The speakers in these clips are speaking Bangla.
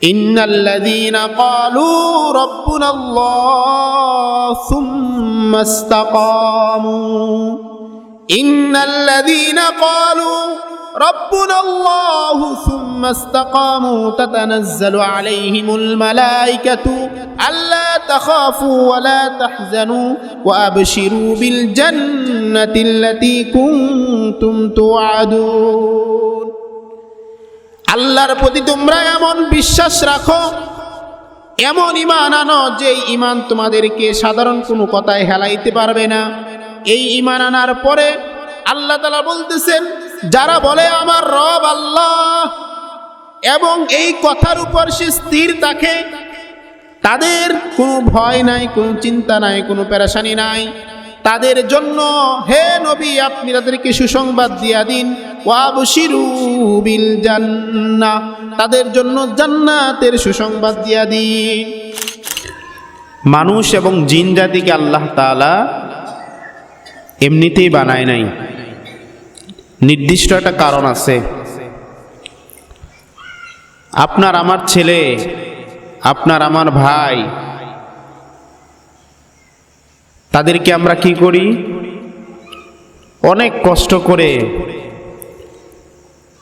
ইন্নাল্লাযীনা ক্বালু রাব্বুনাল্লাহ সুম্মা ইসতাকামু ইন্নাল্লাযীনা ক্বালু রাব্বুনাল্লাহু সুম্মা ইসতাকামু তাতানাজ্জালু আলাইহিমুল মালায়েকাতু আল্লা তাখাফু ওয়া লা তাহজানু ওয়া আবশিরু বিল জান্নাতিল্লাতী কুনতুম তুআদুন। আল্লাহর প্রতি তোমরা এমন বিশ্বাস রাখো, এমন ঈমান আনো যে ঈমান তোমাদেরকে সাধারণ কোনো কথায় হেলাইতে পারবে না। এই ঈমান আনার পরে আল্লাহ তাআলা বলতেছেন, যারা বলে আমার রব আল্লাহ এবং এই কথার উপর সে স্থির থাকে, তাদের কোনো ভয় নাই, কোনো চিন্তা নাই, কোনো পেরেশানি নাই। তাদের জন্য হে নবী আপনি তাদেরকে সুসংবাদ দিয়া দিন, ওয়াবশিরু বিল জান্নাহ, তাদের জন্য জান্নাতের সুসংবাদ দিয়া দিন। মানুষ এবং জিন জাতিকে আল্লাহ তাআলা এমনিতেই বানায় নাই, নির্দিষ্ট একটা কারণ আছে। আপনার আমার ছেলে, আপনার আমার ভাই, তাদেরকে আমরা কি করি? অনেক কষ্ট করে,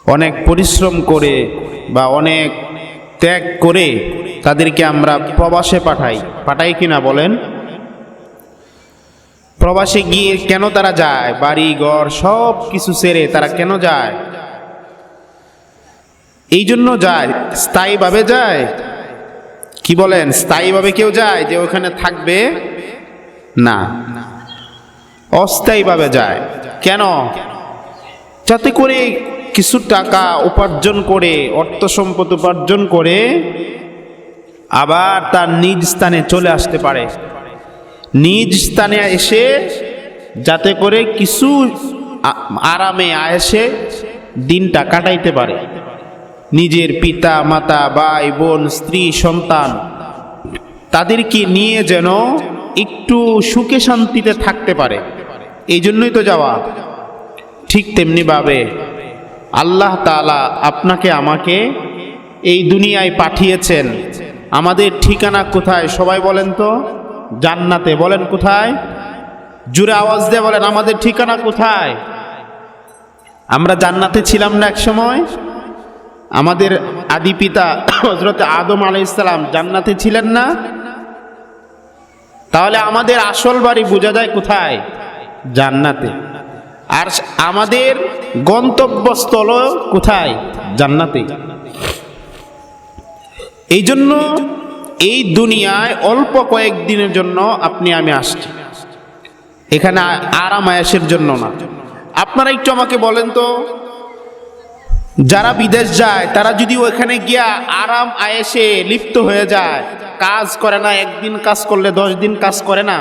অনেক পরিশ্রম করে বা অনেক ত্যাগ করে তাদেরকে আমরা প্রবাসে পাঠাই কিনা বলেন? প্রবাসে গিয়ে কেন তারা যায়? বাড়ি ঘর সব কিছু ছেড়ে তারা কেন যায়? এই জন্য যায়, স্থায়ীভাবে যায়। কি বলেন? স্থায়ীভাবে কেউ যায় যে ওখানে থাকবে না, অস্থায়ীভাবে যায়। কেন? যাতে করে কিছু টাকা উপার্জন করে, অর্থ সম্পদ উপার্জন করে আবার তার নিজ স্থানে চলে আসতে পারে। নিজ স্থানে এসে যাতে করে কিছু আরামে আয়েসে দিনটা কাটাইতে পারে। নিজের পিতা মাতা, ভাই বোন, স্ত্রী, সন্তান তাদেরকে নিয়ে যেন একটু সুখে শান্তিতে থাকতে পারে, এই জন্যই তো যাওয়া। ঠিক তেমনি ভাবে আল্লাহ তাআলা আপনাকে আমাকে এই দুনিয়ায় পাঠিয়েছেন। আমাদের ঠিকানা কোথায় সবাই বলেন তো? জান্নাতে। বলেন কোথায়? জোরে আওয়াজ দিয়ে বলেন, আমাদের ঠিকানা কোথায়? আমরা জান্নাতে ছিলাম না এক সময়? আমাদের আদি পিতা হযরত আদম আলাইহিস সালাম জান্নাতে ছিলেন না? তাহলে আমাদের আসল বাড়ি বোঝা যায় কোথায়? জান্নাতে। আর আমাদের গন্তব্যস্থল কোথায়? জান্নাতে। এই জন্য এই দুনিয়ায় অল্প কয়েকদিনের জন্য আপনি আমি আসছি, এখানে আরাম আয়েশের জন্য না। আপনারা একটু আমাকে বলেন তো, যারা বিদেশ যায় তারা যদি ওখানে গিয়া আরাম আয়েশে লিপ্ত হয়ে যায়, কাজ করে না, একদিন কাজ করলে 10 দিন কাজ করে না,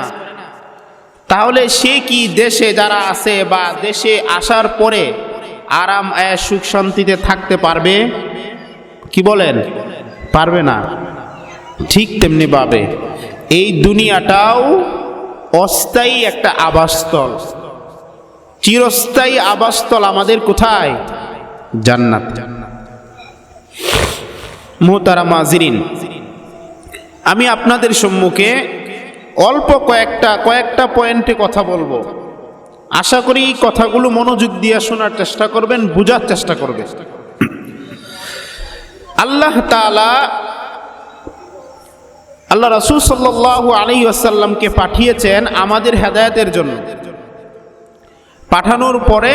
তাহলে সে কি দেশে যারা আছে বা দেশে আসার পরে আরাম আয়েশ সুখ শান্তিতে থাকতে পারবে? কি বলেন? পারবে না। ঠিক তেমনি ভাবে এই দুনিয়াটাও অস্থায়ী একটা আবাসস্থল। চিরস্থায়ী আবাসস্থল আমাদের কোথায়? জান্নাত। মুহতারাম হাজিরিন, আমি আপনাদের সম্মুখে অল্প কয়েকটা পয়েন্টে কথা বলবো। আশা করি এই কথাগুলো মনোযোগ দিয়ে শোনার চেষ্টা করবেন, বোঝার চেষ্টা করবেন। আল্লাহ তাআলা আল্লাহ রাসূল সাল্লাল্লাহু আলাইহি ওয়াসাল্লামকে পাঠিয়েছেন আমাদের হেদায়েতের জন্য। পাঠানোর পরে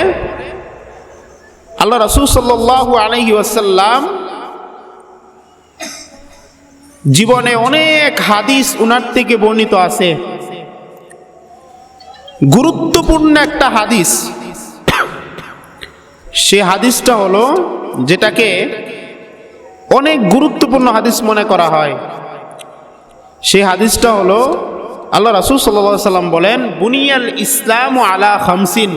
আল্লাহ রাসূল সাল্লাল্লাহু আলাইহি ওয়াসাল্লাম জীবনে অনেক হাদিস উনার থেকে বর্ণিত আছে। গুরুত্বপূর্ণ একটা হাদিস, সে হাদিসটা হলো, যেটাকে অনেক গুরুত্বপূর্ণ হাদিস মনে করা হয়, সেই হাদিসটা হলো আল্লাহ রাসূল সাল্লাল্লাহু আলাইহি ওয়াসাল্লাম বলেন, বুনিয়াল ইসলামু আলা খামসিন,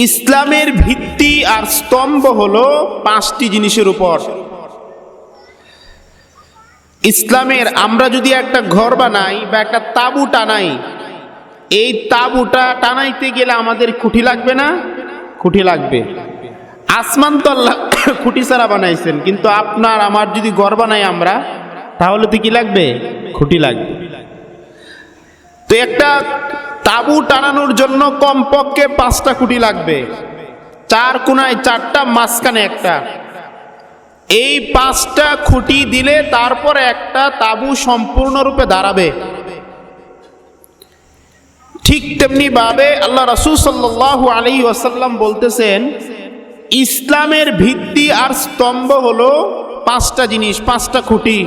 ইসলামের ভিত্তি আর স্তম্ভ হলো 5টি জিনিসের উপর। ইসলামের আমরা যদি একটা ঘর বানাই বা একটা তাঁবু টানাই, এই তাঁবুটা টানাইতে গেলে আমাদের খুঁটি লাগবে না? খুঁটি লাগবে। আসমান তো আল্লাহ খুঁটি ছাড়া বানাইছেন, কিন্তু আপনার আমার যদি ঘর বানাই আমরা, তাহলে তো কি লাগবে? খুঁটি লাগবে। তো একটা তাঁবু টানানোর জন্য কমপক্ষে 5টা খুঁটি লাগবে, 4 কোণায় 4টা, মাঝখানে একটা। এই 5টা খুঁটি দিলে তারপরে একটা তাঁবু সম্পূর্ণরূপে দাঁড়াবে। ঠিক তেমনি ভাবে আল্লাহ রাসূল সাল্লাল্লাহু আলাইহি ওয়াসাল্লাম বলতেছেন, ইসলামের ভিত্তি আর স্তম্ভ হলো 5টা জিনিস, 5টা খুঁটি।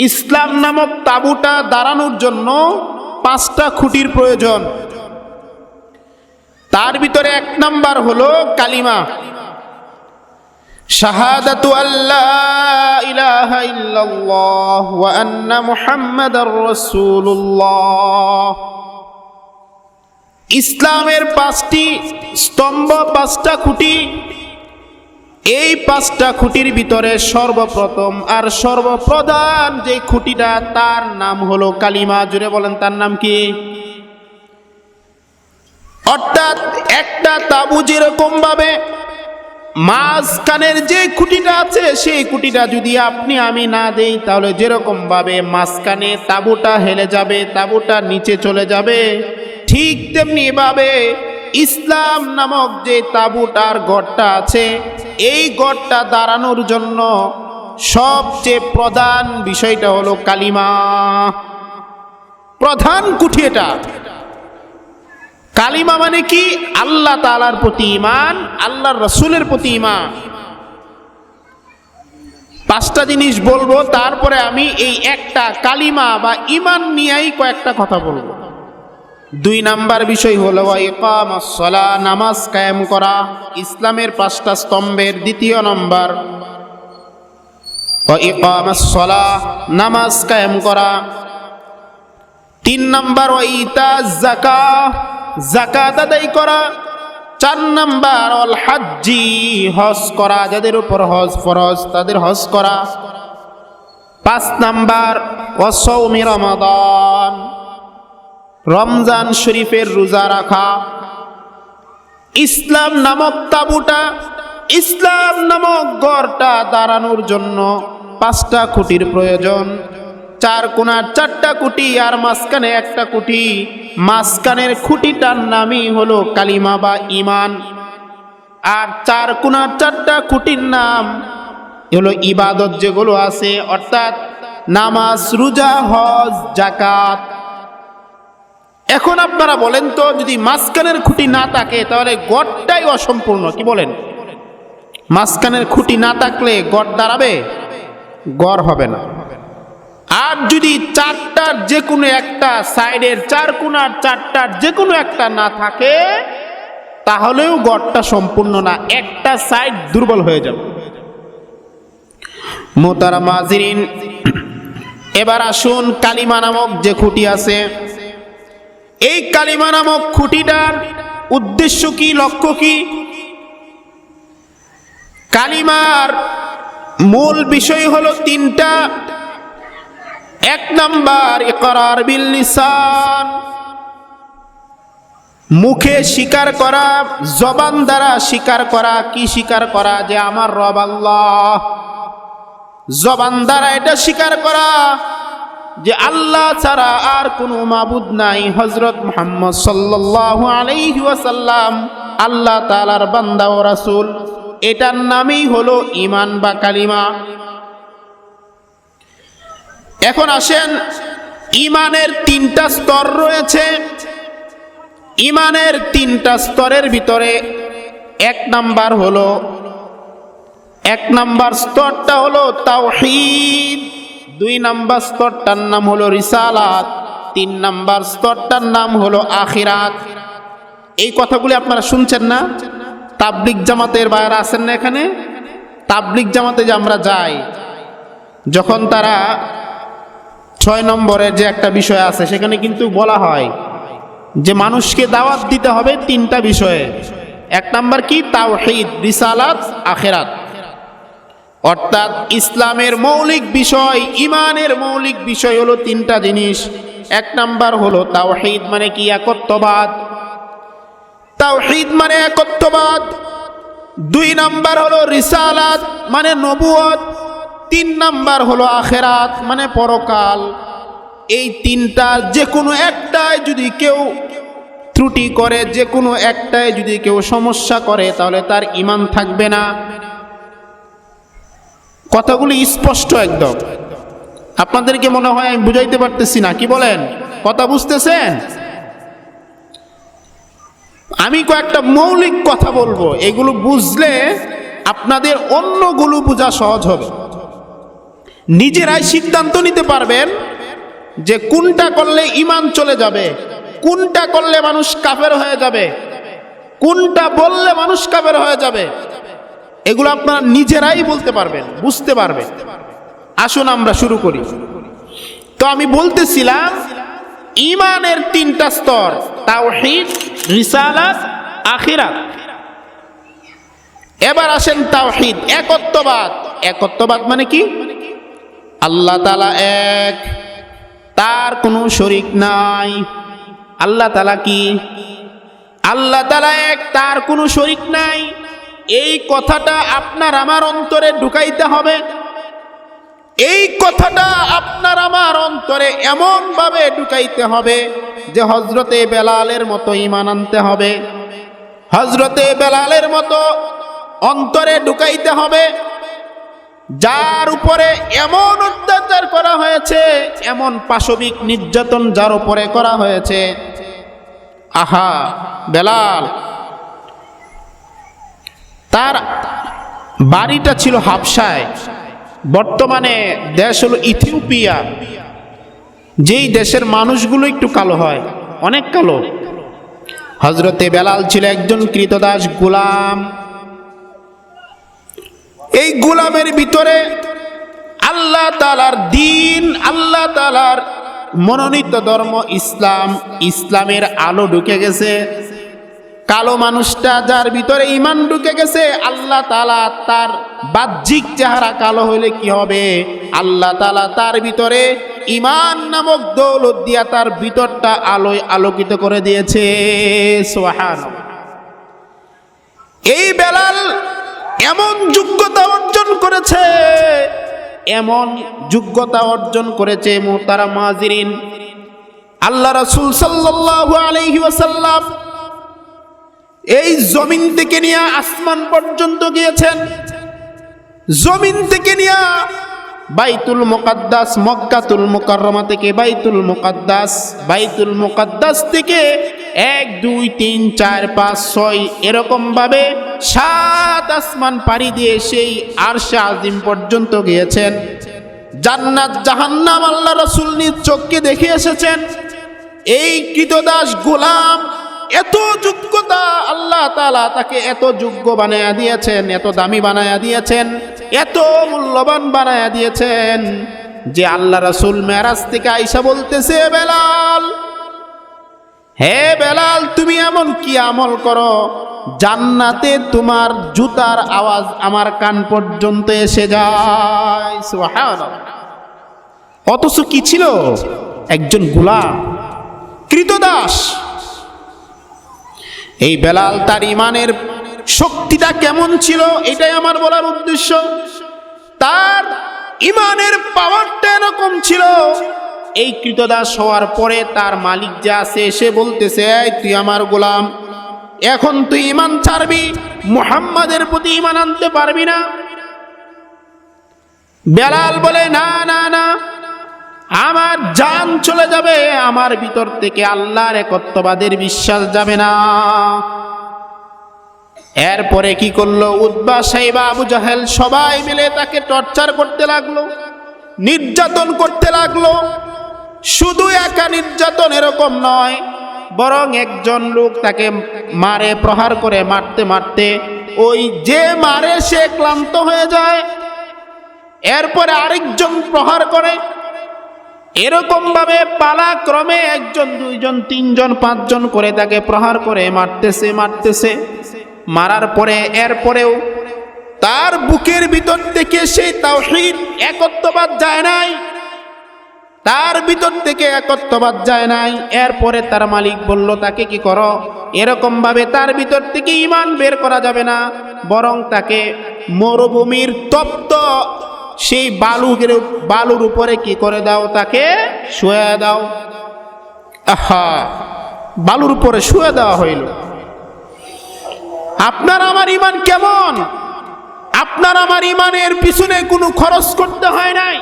ইসলাম নামক তাঁবুটা দাঁড়ানোর জন্য 5টা খুঁটির প্রয়োজন। তার ভিতরে 1 নাম্বার হলো কালিমা, শাহাদাতু আল্লা ইলাহা ইল্লাল্লাহ ওয়া আন্না মুহাম্মাদার রাসূলুল্লাহ। ইসলামের 5টি স্তম্ভ, 5টা খুঁটি। এই 5টা খুঁটির ভিতরে সর্বপ্রথম আর সর্বপ্রধান যে খুঁটিটা, তার নাম হলো কালিমা। জুড়ে বলেন, তার নাম কি? অর্থাৎ একটা তাঁবু যেরকম ভাবে মাঝখানের যে খুঁটিটা আছে, সেই খুঁটিটা যদি আপনি আমি না দেই, তাহলে যেরকম ভাবে মাঝখানে তাঁবুটা হেলে যাবে, তাঁবুটা নিচে চলে যাবে, ঠিক তেমনি ভাবে ইসলাম নামক যে তাঁবুটার গড়টা আছে, এই গড়টা দাঁড়ানোর জন্য সবচেয়ে প্রধান বিষয়টা হলো কালিমা। প্রধান খুঁটি এটা। কালিমা মানে কি? আল্লাহ তাআলার প্রতি ঈমান, আল্লাহর রাসূলের প্রতি ঈমান। 5টা জিনিস বলবো, তারপরে আমি এই একটা কালিমা বা ঈমান নিয়েই কয়েকটা কথা বলবো। 2 নাম্বার বিষয় হলো ইকামাস সালাহ, নামাজ কায়েম করা, ইসলামের 5টা স্তম্ভের 2য় নম্বর। ইকামাস সালাহ, নামাজ কায়েম করা। 3 নাম্বার ইতাজ যাকাত, যাকাত আদায় করা। 4 নাম্বার আল হাজ্জি, হজ করা, যাদের উপর হজ ফরজ তাদের হজ করা। 5 নাম্বার ওয়াসাউমি রমাদান, রমজান শরীফের রোজা রাখা। ইসলাম নামক তাঁবুটা, ইসলাম নামক গড়টা দাঁড়ানোর জন্য 5টা খুঁটির প্রয়োজন। 4 কোণার 4টা খুঁটি আর মাঝখানে একটা খুঁটি। মাঝখানের খুঁটিটার নামই হলো কালিমা বা ঈমান। আর 4 কোণার 4টা খুঁটির নাম হলো ইবাদত যেগুলো আছে, অর্থাৎ নামাজ, রোজা, হজ, যাকাত। এখন আপনারা বলেন তো, যদি মাঝখানের খুঁটি না থাকে তাহলে গড়টাই অসম্পূর্ণ। কি বলেন? মাঝখানের খুঁটি না থাকলে গড় দাঁড়াবে? গড় হবে না। আর যদি 4টার যে কোনো একটা সাইডের, 4 কোণার 4টার যে কোনো একটা না থাকে, তাহলেও গড়টা সম্পূর্ণ না, একটা সাইড দুর্বল হয়ে যাবে। মোহতারাম হাজিরিন, এবার আসুন কালিমা নামক যে খুঁটি আছে, এই কালিমা নামক খুঁটিটার উদ্দেশ্য কি, লক্ষ্য কি? কালিমার মূল বিষয় হলো 3টা। 1 নাম্বার ইকরার বিল লিসান, মুখে স্বীকার করা, জবান দ্বারা স্বীকার করা। কি স্বীকার করা? যে আমার রব আল্লাহ। জবান দ্বারা এটা স্বীকার করা যে আল্লাহ ছাড়া আর কোনো মাবুদ নাই, হযরত মুহাম্মদ সাল্লাল্লাহু আলাইহি ওয়াসাল্লাম আল্লাহ তাআলার বান্দা ও রাসূল। এটার নামই হলো ঈমান বা কালিমা। এখন আসেন, ঈমানের 3টা স্তর রয়েছে। ঈমানের 3টা স্তরের ভিতরে 1 নাম্বার স্তরটা হলো তাওহীদ। 2 নাম্বার স্তরটার নাম হলো রিসালাত। 3 নাম্বার স্তরটার নাম হলো আখিরাত। এই কথাগুলি আপনারা শুনছেন না? তাবলিগ জামাতের ভাইরা আছেন না এখানে? তাবলিগ জামাতে যে আমরা যাই, যখন তারা 6 নম্বরের যে একটা বিষয় আছে, সেখানে কিন্তু বলা হয় যে মানুষকে দাওয়াত দিতে হবে 3টা বিষয়ে। 1 নাম্বার কি? তাওহীদ, রিসালাত, আখিরাত। অর্থাৎ ইসলামের মৌলিক বিষয়, ঈমানের মৌলিক বিষয় হলো 3টা জিনিস। 1 নাম্বার হলো তাওহীদ, মানে কি? একত্ববাদ। তাওহীদ মানে একত্ববাদ। 2 নাম্বার হলো রিসালাত মানে নবুয়ত, 3 নাম্বার হলো আখিরাত মানে পরকাল। এই তিনটার যে কোনো একটাই যদি কেউ ত্রুটি করে, যে কোনো একটাই যদি কেউ সমস্যা করে, তাহলে তার ঈমান থাকবে না। কথাগুলি স্পষ্ট একদম। আপনাদেরকে মনে হয় আমি বুঝাইতে পারতেছি না, কি বলেন? কথা বুঝতেছেন? আমি কয়েকটা মৌলিক কথা বলবো, এগুলো বুঝলে আপনাদের অন্যগুলো বোঝা সহজ হবে। নিজেরাই সিদ্ধান্ত নিতে পারবেন যে কোনটা করলে ঈমান চলে যাবে, কোনটা করলে মানুষ কাফের হয়ে যাবে, কোনটা বললে মানুষ কাফের হয়ে যাবে। এগুলো আপনারা নিজেরাই বলতে পারবেন, বুঝতে পারবেন। আসুন আমরা শুরু করি। তো আমি বলতেছিলাম ঈমানের 3টা স্তর, তাওহীদ, রিসালাত, আখিরাত। এবার আসেন তাওহীদ, একত্ববাদ। একত্ববাদ মানে কি? আল্লাহ তাআলা এক, তার কোনো শরীক নাই। আল্লাহ তাআলা কি? আল্লাহ তাআলা এক, তার কোনো শরীক নাই। এই কথাটা আপনার আমার অন্তরে ঢুকাইতে হবে। এই কথাটা আপনার আমার অন্তরে এমন ভাবে ঢুকাইতে হবে যে হযরতে বেলালের মতো ঈমান আনতে হবে। হযরতে বেলালের মতো অন্তরে ঢুকাইতে হবে, যার উপরে এমন অত্যাচার করা হয়েছে, এমন পাশবিক নির্যাতন যার উপরে করা হয়েছে। আহা, বেলাল, তার বাড়িটা ছিল হাবশায়, বর্তমানে দেশ হলো ইথিওপিয়া। যেই দেশের মানুষগুলো একটু কালো হয়, অনেক কালো। হযরতে বেলাল ছিল একজন ক্রীতদাস গোলাম। এই গোলামের ভিতরে আল্লাহ তাআলার দ্বীন, আল্লাহ তাআলার মনোনীত ধর্ম ইসলাম, ইসলামের আলো ঢুকে গেছে। কালো মানুষটা যার ভিতরে ঈমান ঢুকে গেছে, আল্লাহ তাআলা তার বাহ্যিক চেহারা কালো হইলে কি হবে, আল্লাহ তাআলা তার ভিতরে ঈমান নামক দৌলত দিয়া তার ভিতরটা আলোয় আলোকিত করে দিয়েছে। সুবহানাল্লাহ। এই বেলাল এমন যোগ্যতা অর্জন করেছে, এমন যোগ্যতা অর্জন করেছে, মুহতারাম মুহাজিরিন, আল্লাহ রাসূল সাল্লাল্লাহু আলাইহি ওয়াসাল্লাম এই জমিন থেকে নিয়ে আসমান পর্যন্ত গিয়েছেন। জমিন থেকে নিয়ে বাইতুল মুকাদ্দাস, মক্কাতুল মুকাররমা থেকে বাইতুল মুকাদ্দাস, বাইতুল মুকাদ্দাস থেকে 1 2 3 4 5 6 এরকম ভাবে 7 আসমান পাড়ি দিয়ে সেই আরশে আজিম পর্যন্ত গিয়েছেন। জান্নাত জাহান্নাম আল্লাহ রাসূল নিজ চোখে দেখে এসেছেন। এই ক্রীতদাস গোলাম এত যোগ্যতা, আল্লাহ তাআলা তাকে এত যোগ্য বানায়া দিয়েছেন, এত দামি বানায়া দিয়েছেন, এত মূল্যবান বানায়া দিয়েছেন যে আল্লাহ রাসূল মেরাজ থেকে আইসা বলতেছে, বেলাল, হে বেলাল, তুমি এমন কি আমল করো, জান্নাতে তোমার জুতার আওয়াজ আমার কান পর্যন্ত এসে যায়। সুবহানাল্লাহ। অথচ কি ছিল? একজন গোলাম, ক্রীতদাস। এই বেলাল তার ঈমানের শক্তিটা কেমন ছিল, এটাই আমার বলার উদ্দেশ্য। তার ঈমানের পাওয়ারটা এরকম ছিল, এই ক্রীতদাস হওয়ার পরে তার মালিক যে আছে সে বলতেছে, এই তুই আমার গোলাম, এখন তুই ঈমান ছাড়বি, মুহাম্মাদের প্রতি ঈমান আনতে পারবি না। বেলাল বলে, না না না, আমার জান চলে যাবে, আমার ভিতর থেকে আল্লাহর একত্ববাদের বিশ্বাস যাবে না। এরপরে কি করলো? উতবা, সাইবা, আবু জাহেল সবাই মিলে তাকে টর্চার করতে লাগলো, নির্যাতন করতে লাগলো। শুধু একা নির্যাতন এরকম নয়, বরং একজন লোক তাকে মারে, প্রহার করে, মারতে মারতে ওই যে মারে সে ক্লান্ত হয়ে যায়, এরপরে আরেকজন প্রহার করে। এরকম ভাবে পালাক্রমে 1 জন 2 জন 3 জন 5 জন করে তাকে প্রহার করে মারতেছে। মারার পরে এরপরেও তার বুকের ভিতর থেকে সেই তাওহীদ, একত্ববাদ যায় নাই, তার ভিতর থেকে একত্ববাদ যায় নাই। এরপরে তার মালিক বলল, তাকে কি করো? এরকম ভাবে তার ভিতর থেকে ঈমান বের করা যাবে না, বরং তাকে মরুভূমির তপ্ত সেই বালুর উপরে কি করে দাও, তাকে শুয়ে দাও। আহা, বালুর উপরে শুয়ে দেওয়া হইল। আপনার আমার ঈমান কেমন? আপনার আমার ঈমানের পিছনে কোনো খরচ করতে হয় নাই,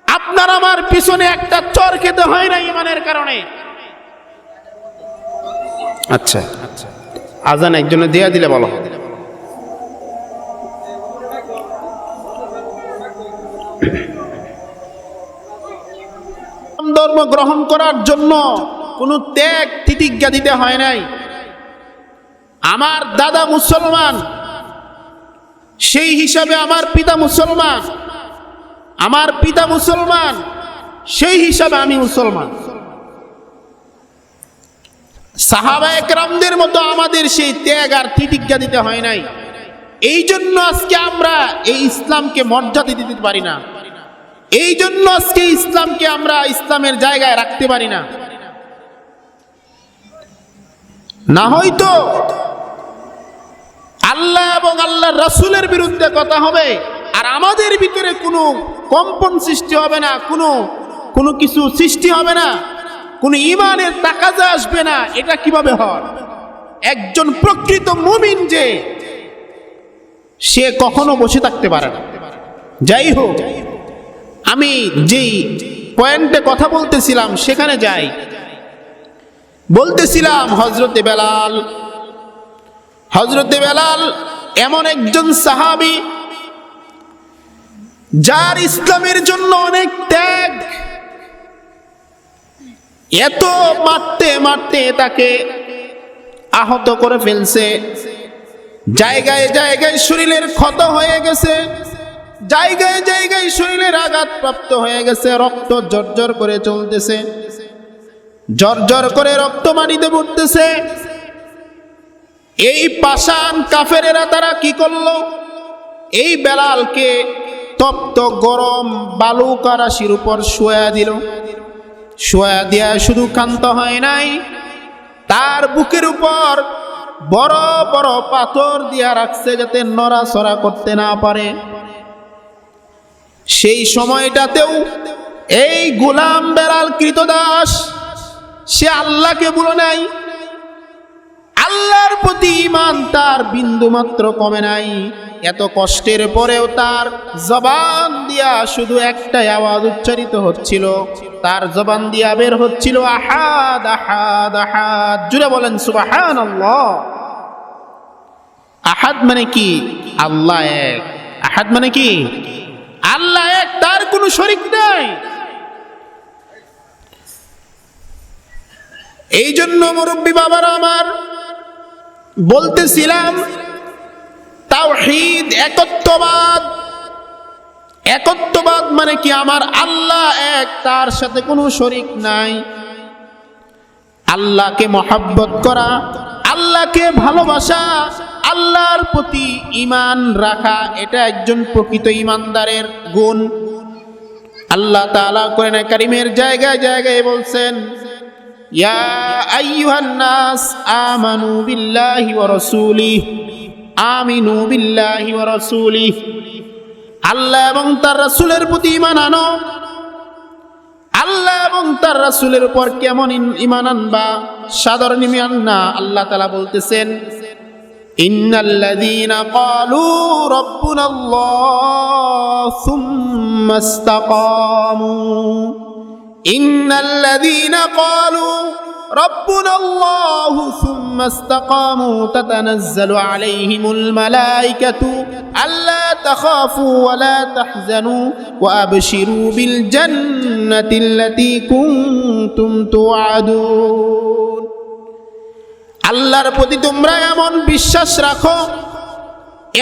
আপনার আমার পিছনে একটা চর খেতে হয় না ঈমানের কারণে। আচ্ছা, আজান একজনে দেয়া দিলে বলো। ধর্ম গ্রহণ করার জন্য কোনো ত্যাগ তিতিজ্ঞা দিতে হয় নাই। আমার দাদা মুসলমান, সেই হিসাবে আমার পিতা মুসলমান, আমার পিতা মুসলমান, সেই হিসাবে আমি মুসলমান। সাহাবায়ে কেরামদের মতো আমাদের সেই ত্যাগ আর তিতিজ্ঞা দিতে হয় নাই। এই জন্য আজকে আমরা এই ইসলামকে মর্যাদা দিতে পারি না, এই জন্য আজকে ইসলামকে আমরা ইসলামের জায়গায় রাখতে পারি না। না হয়তো আল্লাহ এবং আল্লাহর রাসূলের বিরুদ্ধে কথা হবে, আর আমাদের ভিতরে কোনো কম্পন সৃষ্টি হবে না, কোনো কিছু সৃষ্টি হবে না, কোনো ঈমানের তাকাজা আসবে না। এটা কিভাবে হয়? একজন প্রকৃত মুমিন যে, সে কখনো বসে থাকতে পারে না। যাই হোক, আমি যেই পয়েন্টে কথা বলতেছিলাম সেখানে যাই। বলতেছিলাম হযরতে বেলাল এমন একজন সাহাবী যার ইসলামের জন্য অনেক ত্যাগ। এত মারতে মারতে তাকে আহত করে ফেলছে, জায়গায় জায়গায় শরীরের ক্ষত হয়ে গেছে, জায়গায় জায়গায় শরীরের আঘাত প্রাপ্ত হয়ে গেছে, রক্ত জর্জর করে চলতেছে, জর্জর করে রক্ত মাটিতে পড়তেছে। এই পাষাণ কাফেরেরা তারা কি করলো? এই বেলালকে তপ্ত গরম বালুকা রাশির উপর শোয়া দিল। শোয়া দিয়া শুধু ক্ষান্ত হয় নাই, তার বুকের উপর বড় বড় পাথর দিয়া রাখছে যাতে নড়াচড়া করতে না পারে। সেই সময়টাতেও এই গোলাম বেলাল কৃতদাস, সে আল্লাহকে ভুলে নাই, আল্লাহর প্রতি ঈমান তার বিন্দু মাত্র কমে নাই। এত কষ্টের পরেও তার জবান দিয়া শুধু একটাই আওয়াজ উচ্চারিত হচ্ছিল, তার জবান দিয়া বের হচ্ছিল আহাদ আহাদ আহাদ। জুড়ে বলেন সুবহানাল্লাহ। আহাদ মানে কি? আল্লাহ এক। আহাদ মানে কি? আল্লাহ এক, তার কোনো শরীক নাই। এই জন্য মুরব্বী বাবারা আমার, বলতেছিলাম তাওহীদ, একত্ববাদ। একত্ববাদ মানে কি? আমার আল্লাহ এক, তার সাথে কোনো শরীক নাই। আল্লাহকে মহব্বত করা, আল্লাহকে ভালোবাসা, আল্লাহর প্রতি ঈমান রাখা, এটা একজন প্রকৃত ঈমানদারের গুণ। আল্লাহ তাআলা কোরআনে কারীমের জায়গায় জায়গায় বলছেন, ইয়া আইয়ুহান নাস আমানু বিল্লাহি ওয়া রাসূলিহি, আমিনু বিল্লাহি ওয়া রাসূলিহি। আল্লাহ এবং তার রাসূলের প্রতি ঈমান আনো। আল্লাহ এবং তার রাসূলের উপর কেমন ঈমান আনবা? সাধারণ ঈমান না। আল্লাহ তাআলা বলতেছেন, ইন্নাল্লাযীনা ক্বালু রাব্বুনাল্লাহ সুম্মা ইসতাকামু, ইন্নাল্লাযীনা ক্বালু রাব্বুনাল্লাহু সুম্মা ইসতাকামু তাতানাজ্জালু আলাইহিমুল মালায়েকাতু আল্লা তাখাফু ওয়া লা তাহজানু ওয়া আবশিরু বিল জান্নাতিল্লাতী কুনতুম তুআদুন। আল্লাহর প্রতি তোমরা এমন বিশ্বাস রাখো,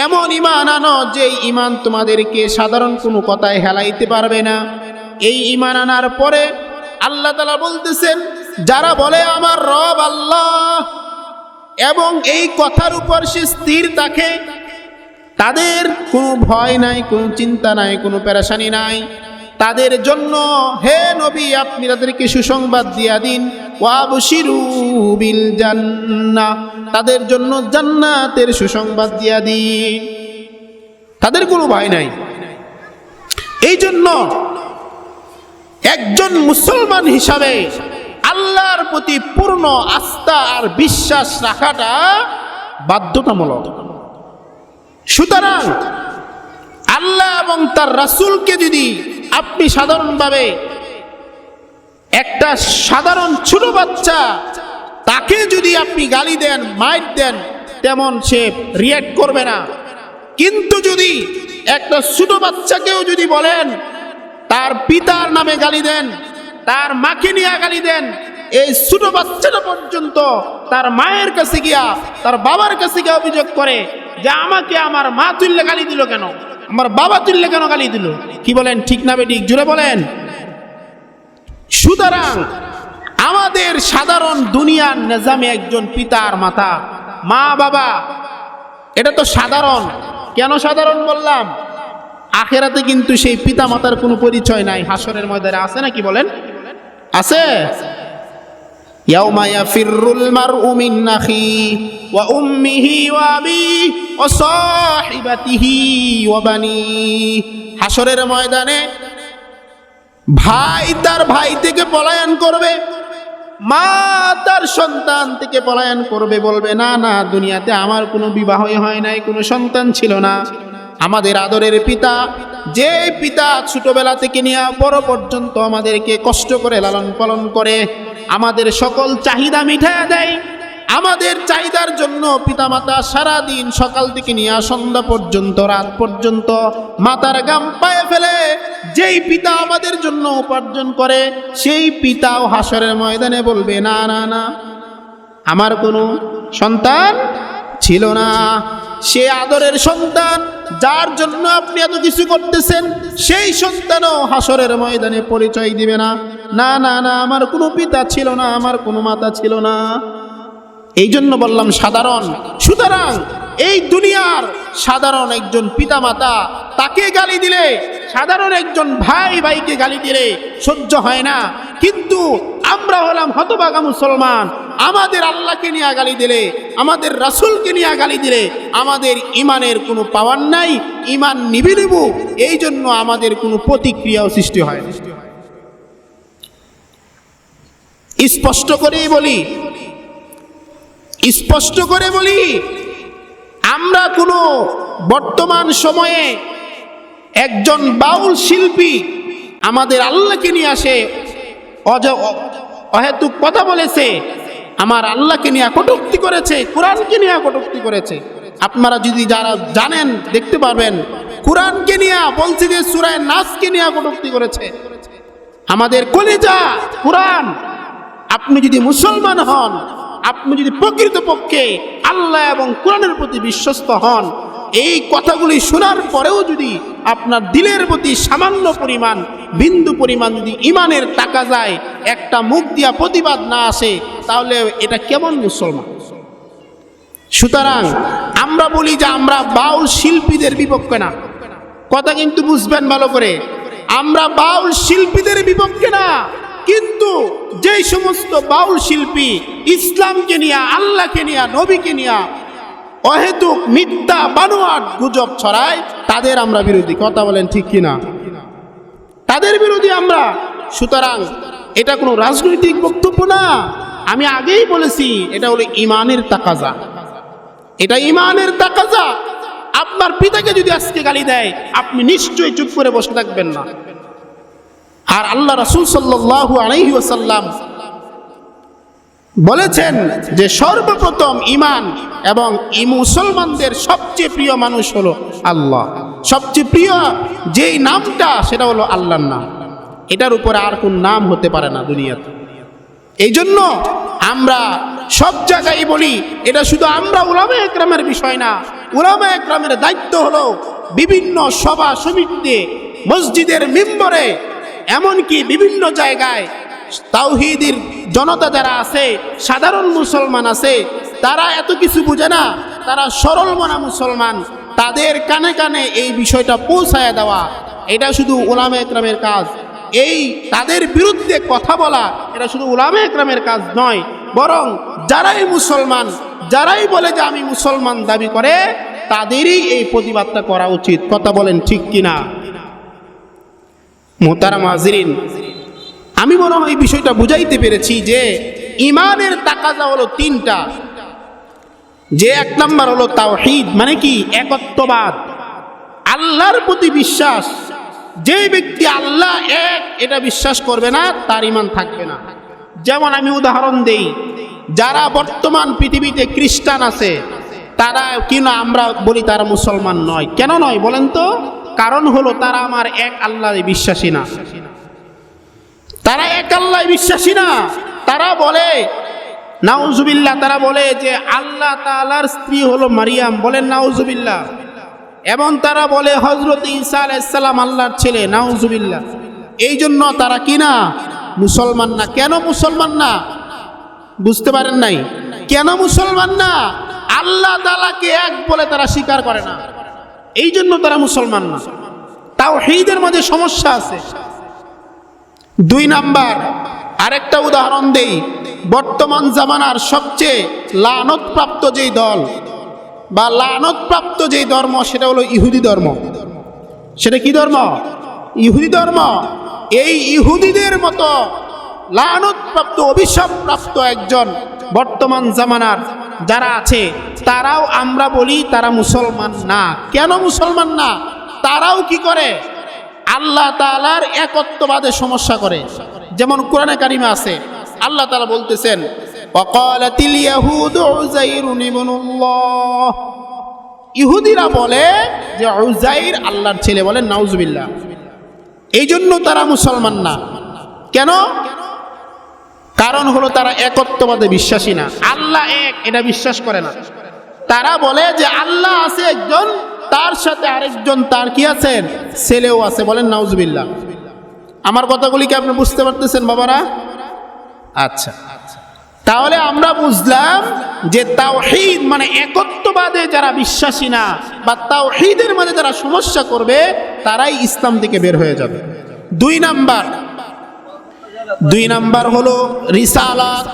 এমন ঈমান আনো যে ঈমান তোমাদেরকে সাধারণ কোনো কথায় হেলাইতে পারবে না। এই ঈমান আনার পরে আল্লাহ তাআলা বলতেছেন, যারা বলে আমার রব আল্লাহ এবং এই কথার উপর সে স্থির থাকে, তাদের কোনো ভয় নাই, কোনো চিন্তা নাই, কোনো পেরেশানি নাই। তাদের জন্য হে নবী, আপনি তাদেরকে সুসংবাদ দিয়া দিন, ওয়াবশিরু বিল জান্নাহ, তাদের জন্য জান্নাতের সুসংবাদ দিয়া দিন। তাদের কোনো ভয় নাই। এই জন্য একজন মুসলমান হিসাবে আল্লাহর প্রতি পূর্ণ আস্থা আর বিশ্বাস রাখাটা বাধ্যতামূলক। সুতরাং আল্লাহ এবং তার রাসূলকে যদি আপনি সাধারণভাবে একটা সাধারণ ছোট বাচ্চা তাকে যদি আপনি গালি দেন, মাইর দেন, তেমন সে রিঅ্যাক্ট করবে না। কিন্তু যদি একটা ছোট বাচ্চাকেও যদি বলেন, তার পিতার নামে গালি দেন, তার মাকে নিয়ে গালি দেন, এই ছোট বাচ্চাটা পর্যন্ত তার মায়ের কাছে গিয়া, তার বাবার কাছে গিয়ে অভিযোগ করে যে আমাকে আমার মা তুললে গালি দিল কেন, আমার বাবা তুললে কেন গালি দিল। কি বলেন, ঠিক না বেঠিক? জুড়ে বলেন। সুতরাং আমাদের সাধারণ দুনিয়ার নিজামে একজন পিতার মাতা, মা বাবা, এটা তো সাধারণ। কেন সাধারণ বললাম? আখেরাতে কিন্তু সেই পিতা মাতার কোনো পরিচয় নাই। হাসরের ময়দানে আছে নাকি বলেন? আছে। ইয়াউমা ইয়াফিরুল মারউ মিন আখিহি ওয়া উম্মিহি ওয়া আবিহি ওয়া সাহিবাতিহি ওয়া বানিহি। হাসরের ময়দানে ভাই তার ভাই থেকে পলায়ন করবে, মা তার সন্তান থেকে পলায়ন করবে, বলবে না না, দুনিয়াতে আমার কোনো বিবাহই হয় নাই, কোনো সন্তান ছিল না। আমাদের আদরের পিতা, যে পিতা ছোটবেলা থেকে নিয়ে বড় পর্যন্ত আমাদেরকে কষ্ট করে লালন পালন করে, আমাদের সকল চাহিদা মিটায়া দেয়, আমাদের চাহিদার জন্য পিতামাতা সারাদিন সকাল থেকে নিয়ে সন্ধ্যা পর্যন্ত, রাত পর্যন্ত মাতার গাম পায়ে ফেলে যেই পিতা আমাদের জন্য উপার্জন করে, সেই পিতাও হাসরের ময়দানে বলবে না না না, আমার কোনো সন্তান ছিল না। সে আদরের সন্তান যার জন্য আপনি এত কিছু করতেছেন, সেই সন্তানও হাসরের ময়দানে পরিচয় দিবে না, না না না, আমার কোনো পিতা ছিল না, আমার কোনো মাতা ছিল না। এই জন্য বললাম সাধারণ। সুতরাং এই দুনিয়ার সাধারণ একজন পিতামাতা তাকে গালি দিলে, সাধারণ একজন ভাই ভাইকে গালি দিলে সহ্য হয় না। কিন্তু আমরা হলাম হতভাগা মুসলমান, আমাদের আল্লাহকে নিয়ে গালি দিলে, আমাদের রাসূলকে নিয়ে গালি দিলে আমাদের ইমানের কোনো পাওয়ার নাই, ইমান নিবি নিব। এই জন্য আমাদের কোনো প্রতিক্রিয়াও সৃষ্টি হয় না। স্পষ্ট করেই বলি, স্পষ্ট করে বলি, আমরা কোনো বর্তমান সময়ে একজন বাউল শিল্পী আমাদের আল্লাহকে নিয়ে আসে অহেতুক কথা বলেছে, আমার আল্লাহকে নিয়ে কটূক্তি করেছে, কোরআনকে নিয়ে কটূক্তি করেছে। আপনারা যদি যারা জানেন দেখতে পারবেন, কোরআনকে নিয়ে বলছে যে সূরা নাসকে নিয়ে কটূক্তি করেছে। আমাদের কলিজা কোরআন। আপনি যদি মুসলমান হন, আপনি যদি প্রকৃতপক্ষে আল্লাহ এবং কোরআনের প্রতি বিশ্বস্ত হন, এই কথাগুলি শোনার পরেও যদি আপনার দিলের প্রতি সামান্য পরিমাণ, বিন্দু পরিমাণ যদি ইমানের টাকা যায়, একটা মুখ দিয়া প্রতিবাদ না আসে, তাহলে এটা কেমন মুসলমান? সুতরাং আমরা বলি যে আমরা বাউল শিল্পীদের বিপক্ষে না, কথা কিন্তু বুঝবেন ভালো করে। আমরা বাউল শিল্পীদের বিপক্ষে না, কিন্তু যেই সমস্ত বাউল শিল্পী ইসলামকে নিয়ে, আল্লাহকে নিয়ে, নবীকে নিয়ে অহেতুক মিথ্যা বানোয়াট গুজব ছড়ায়, তাদের আমরা বিরোধী। কথা বলেন ঠিক কিনা? তাদের বিরোধী আমরা। সুতরাং এটা কোনো রাজনৈতিক বক্তব্য না, আমি আগেই বলেছি, এটা হলো ইমানের তাকাজা। এটা ইমানের তাকাজা। আপনার পিতাকে যদি আজকে গালি দেয়, আপনি নিশ্চয়ই চুপ করে বসে থাকবেন না। আর আল্লাহ রাসূল সাল্লাল্লাহু আলাইহি ওয়াসাল্লাম বলেছেন যে সর্বপ্রথম ইমান এবং এই মুসলমানদের সবচেয়ে প্রিয় মানুষ হলো আল্লাহ। সবচেয়ে প্রিয় যেই নামটা, সেটা হলো আল্লাহর নাম। এটার উপরে আর কোন নাম হতে পারে না দুনিয়াতে। এই জন্য আমরা সব জায়গায় বলি, এটা শুধু আমরা উলামায়ে কেরামের বিষয় না। উলামায়ে কেরামের দায়িত্ব হলো বিভিন্ন সভা সমিতিতে, মসজিদের মিম্বরে, এমনকি বিভিন্ন জায়গায় তাওহীদের জনতা যারা আছে, সাধারণ মুসলমান আছে, তারা এত কিছু বুঝে না, তারা সরল মনা মুসলমান, তাদের কানে কানে এই বিষয়টা পৌঁছায় দেওয়া, এটা শুধু উলামায়ে কেরামের কাজ। এই তাদের বিরুদ্ধে কথা বলা এটা শুধু উলামায়ে কেরামের কাজ নয়, বরং যারাই মুসলমান, যারাই বলে যে আমি মুসলমান দাবি করে, তাদেরই এই প্রতিবাদটা করা উচিত। কথা বলেন ঠিক কিনা? মোহতারাম হাজিরিন, আমি মনে হয় এই বিষয়টা বুঝাইতে পেরেছি যে ইমানের তাকাজা হলো তিনটা। যে এক নাম্বার হলো তাওহীদ, মানে কি? একত্ববাদ, আল্লাহর প্রতি বিশ্বাস। যে ব্যক্তি আল্লাহ এক এটা বিশ্বাস করবে না, তার ইমান থাকবে না। যেমন আমি উদাহরণ দেই, যারা বর্তমান পৃথিবীতে খ্রিস্টান আছে, তারা কিনা আমরা বলি তারা মুসলমান নয়। কেন নয় বলেন তো? কারণ হলো তারা আমার এক আল্লাহ বিশ্বাসী না। তারা এক আল্লাহ বিশ্বাসী না। তারা বলে নাউজুবিল্লাহ, তারা বলে যে আল্লাহ তাআলার স্ত্রী হলো মারিয়াম, বলেন নাউজুবিল্লাহ। এবং তারা বলে হযরত ঈসা আলাইহিস সালাম আল্লাহর ছেলে, নাউজুবিল্লাহ। এই জন্য তারা কিনা মুসলমান না। কেন মুসলমান না? বুঝতে পারেন নাই? কেন মুসলমান না? আল্লাহ তাআলাকে এক বলে তারা স্বীকার করে না, এই জন্য তারা মুসলমান না। তাওহীদের মধ্যে সমস্যা আছে। দুই নাম্বার আরেকটা উদাহরণ দেই, বর্তমান জামানার সবচেয়ে লানতপ্রাপ্ত যেই দল বা লানতপ্রাপ্ত যেই ধর্ম, সেটা হলো ইহুদি ধর্ম। সেটা কি ধর্ম? ইহুদি ধর্ম। এই ইহুদিদের মতো লানতপ্রাপ্ত, অভিশাপপ্রাপ্ত একজন বর্তমান জামানার যারা আছে, তারাও আমরা বলি তারা মুসলমান না। কেন মুসলমান না? তারাও কি করে? আল্লাহ তাআলার একত্ববাদে সমস্যা করে। যেমন কোরআনে কারিমে আছে, আল্লাহ তাআলা বলতেছেন ওয়াকালাতিল ইয়াহুদু উযাইরুন ইবনুল্লাহ। ইহুদিরা বলে যে উযাইর আল্লাহর ছেলে, বলেন নাউজুবিল্লাহ। এই জন্য তারা মুসলমান না। কেন? কারণ হলো তারা একত্ববাদে বিশ্বাসী না, আল্লাহ এক এটা বিশ্বাস করে না। তারা বলে যে আল্লাহ আছে একজন, তার সাথে আরেকজন তার কি আছেন? ছেলেও আছে, বলেন নাউজুবিল্লাহ। আমার কথাগুলি কি আপনি বুঝতে পারতেছেন বাবারা? আচ্ছা, তাহলে আমরা বুঝলাম যে তাওহীদ মানে একত্ববাদে যারা বিশ্বাসী না বা তাওহীদের মধ্যে যারা সমস্যা করবে, তারাই ইসলাম থেকে বের হয়ে যাবে। দুই নাম্বার হলো রিসালাত।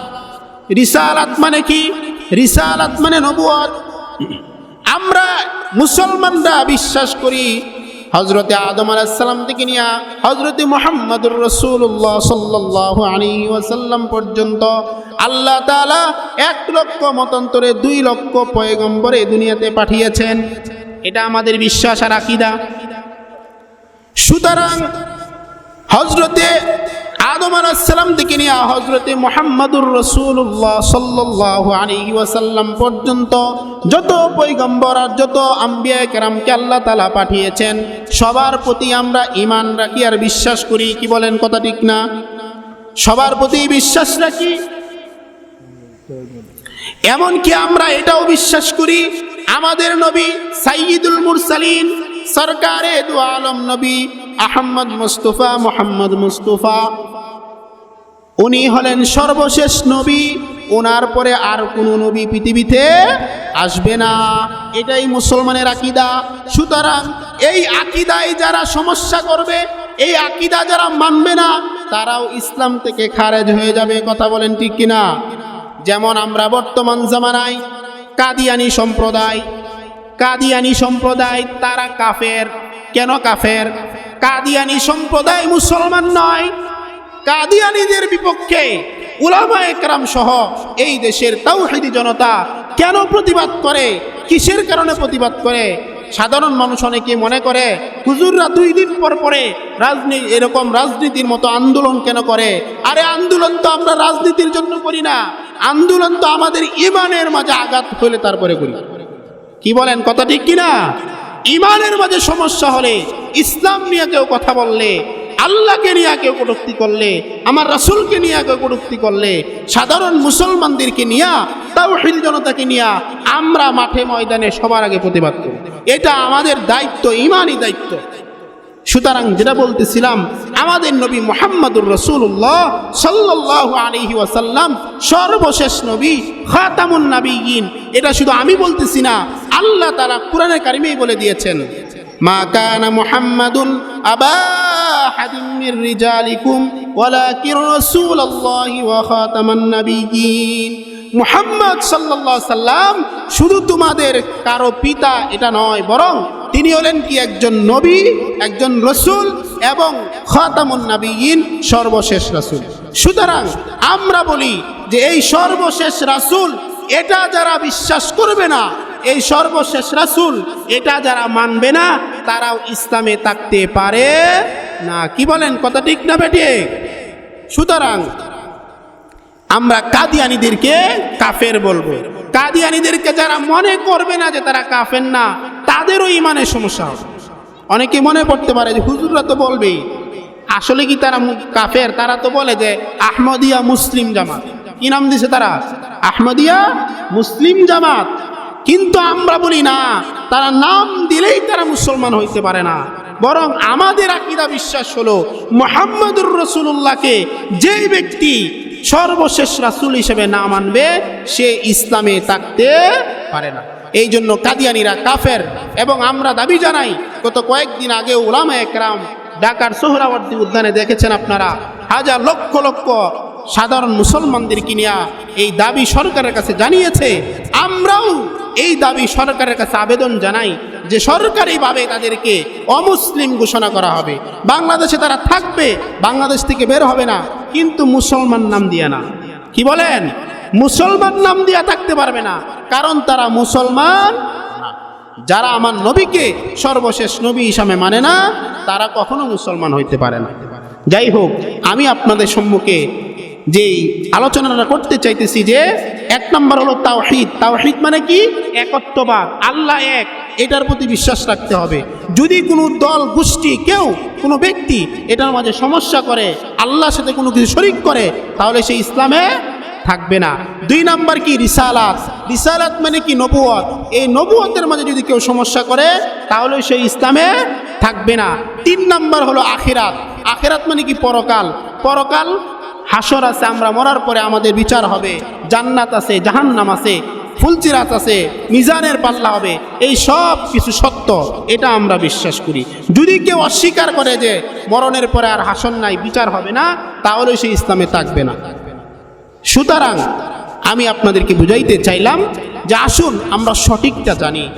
রিসালাত মানে কি? রিসালাত মানে নবুয়ত। আমরা মুসলমানরা বিশ্বাস করি হযরতে আদম আলাইহিস সালাম থেকে নিয়ে হযরতে মুহাম্মদুর রাসূলুল্লাহ সাল্লাল্লাহু আলাইহি ওয়াসাল্লাম পর্যন্ত আল্লাহ তাআলা 1 লক্ষ মতান্তরে 2 লক্ষ পয়গম্বর এই দুনিয়াতে পাঠিয়েছেন। এটা আমাদের বিশ্বাস আর আকীদা। সুতরাং হযরতে আদম আলাইহিস সালাম থেকে নিয়ে হযরতে মুহাম্মদুর রাসূলুল্লাহ সাল্লাল্লাহু আলাইহি ওয়াসাল্লাম পর্যন্ত যত পয়গম্বর আর যত আম্বিয়া কেরামকে আল্লাহ তাআলা পাঠিয়েছেন, সবার প্রতি আমরা ঈমান রাখি আর বিশ্বাস করি। কি বলেন? কথা ঠিক না? সবার প্রতি বিশ্বাস রাখি। এমনকি আমরা এটাও বিশ্বাস করি আমাদের নবী সাইয়্যিদুল মুরসালিন সরকারে দু আলম নবী আহমদ মুস্তাফা মুহাম্মদ মুস্তাফা, উনি হলেন সর্বশেষ নবী। ওনার পরে আর কোনো নবী পৃথিবীতে আসবে না। এটাই মুসলমানের আকীদা। সুতরাং এই আকীদায় যারা সমস্যা করবে, এই আকীদা যারা মানবে না, তারাও ইসলাম থেকে খারেজ হয়ে যাবে। কথা বলেন ঠিক কিনা? যেমন আমরা বর্তমান জামানায় কাদিয়ানী সম্প্রদায় তারা কাফের। কেন কাফের? কাদিয়ানী সম্প্রদায় মুসলমান নয়। কাদিয়ানীদের বিপক্ষে উলামায়ে কেরাম সহ এই দেশের তাওহীদি জনতা কেন প্রতিবাদ করে? কিসের কারণে প্রতিবাদ করে? সাধারণ মানুষ অনেকে মনে করে হুজুররা 2 দিন পর পরে এরকম রাজনীতির মতো আন্দোলন কেন করে? আরে আন্দোলন তো আমরা রাজনীতির জন্য করি না, আন্দোলন তো আমাদের ঈমানের মাঝে আঘাত হলে তারপরে করি। কি বলেন? কথা ঠিক কিনা? ঈমানের মাঝে সমস্যা হলে, ইসলাম নিয়ে কেউ কথা বললে, আল্লাহকে নিয়ে কেউ কটূক্তি করলে, আমার রাসূলকে নিয়ে কেউ কটূক্তি করলে, সাধারণ মুসলমানদেরকে নিয়ে, তাওহীদ জনতাকে নিয়ে আমরা মাঠে ময়দানে সবার আগে প্রতিবাদ করি। এটা আমাদের দায়িত্ব, ঈমানি দায়িত্ব। সুতরাং যেটা বলতেছিলাম, আমাদের নবী মুহাম্মদুর রাসূলুল্লাহ সাল্লাল্লাহু আলাইহি ওয়াসাল্লাম সর্বশেষ নবী, খাতামুন নাবিয়্যিন। এটা শুধু আমি বলতেছি না, আল্লাহ তাআলা কোরআনে কারিমেই বলে দিয়েছেন, মা কানা মুহাম্মাদুন আবা আহাদিম মির রিজালিকুম ওয়ালাকিন রাসূলুল্লাহি ওয়া খাতামান নাবিয়্যিন। মুহাম্মদ সাল্লাল্লাহু আলাইহি সাল্লাম শুধু তোমাদের কারো পিতা এটা নয়, বরং তিনি হলেন কি একজন নবী, একজন রসুল এবং খাতামুন নাবিয়্যিন, সর্বশেষ রাসূল। সুতরাং আমরা বলি যে এই সর্বশেষ রাসূল এটা যারা বিশ্বাস করবে না, এই সর্বশেষ রাসূল এটা যারা মানবে না, তারাও ইসলামে থাকতে পারে না। কি বলেন, কথা ঠিক না বেঠিক? সুতরাং আমরা কাদিয়ানীদেরকে কাফের বলবো। কাদিয়ানীদেরকে যারা মনে করবে না যে তারা কাফের না, তাদেরও ইমানের সমস্যা হবে। অনেকে মনে করতে পারে যে হুজুররা তো বলবেই, আসলে কি তারা কাফের? তারা তো বলে যে আহমদিয়া মুসলিম জামাত। কি নাম দিছে তারা? আহমদিয়া মুসলিম জামাত। কিন্তু আমরা বলি না, তারা নাম দিলেই তারা মুসলমান হইতে পারে না, বরং আমাদের আকীদা বিশ্বাস হলো মুহাম্মদুর রাসূলুল্লাহকে যেই ব্যক্তি সর্বশেষ রাসূল হিসেবে না মানবে, সে ইসলামে থাকতে পারে না। এই জন্য কাদিয়ানীরা কাফের। এবং আমরা দাবি জানাই, গত কয়েকদিন আগে উলামায়ে কেরাম ঢাকার সোহরাওয়ার্দী উদ্যানে দেখেছেন আপনারা, হাজার লক্ষ লক্ষ সাধারণ মুসলমানদেরকে নিয়ে এই দাবি সরকারের কাছে জানিয়েছে। আমরাও এই দাবি সরকারের কাছে আবেদন জানাই যে সরকারিভাবে তাদেরকে অমুসলিম ঘোষণা করা হবে। বাংলাদেশে তারা থাকবে, বাংলাদেশ থেকে বের হবে না, কিন্তু মুসলমান নাম দিয়ে না। কি বলেন? মুসলমান নাম দিয়ে থাকতে পারবে না, কারণ তারা মুসলমান না। যারা আমার নবীকে সর্বশেষ নবী হিসাবে মানে না, তারা কখনো মুসলমান হইতে পারে না। যাই হোক, আমি আপনাদের সম্মুখে যেই আলোচনাটা করতে চাইতেছি যে এক নম্বর হলো তাওহীদ। তাওহীদ মানে কি? একত্ববাদ, আল্লাহ এক, এটার প্রতি বিশ্বাস রাখতে হবে। যদি কোনো দল, গোষ্ঠী, কেউ, কোনো ব্যক্তি এটার মাঝে সমস্যা করে, আল্লাহর সাথে কোনো কিছু শরীক করে, তাহলে সে ইসলামে থাকবে না। দুই নাম্বার কি? রিসালাত। রিসালাত মানে কি? নবুয়ত। এই নবুয়তের মাঝে যদি কেউ সমস্যা করে, তাহলে সে ইসলামে থাকবে না। তিন নাম্বার হলো আখিরাত। আখিরাত মানে কি? পরকাল। পরকাল, হাসর আছে, আমরা মরার পরে আমাদের বিচার হবে, জান্নাত আছে, জাহান্নাম আছে, ফুলচিরাত আছে, মিজানের পাল্লা হবে, এই সব কিছু সত্য, এটা আমরা বিশ্বাস করি। যদি কেউ অস্বীকার করে যে মরণের পরে আর হাসর নাই, বিচার হবে না, তাহলে সে ইসলামে থাকবে না। সুতরাং আমি আপনাদেরকে বুঝাইতে চাইলাম যে আসুন আমরা সঠিকটা জানি।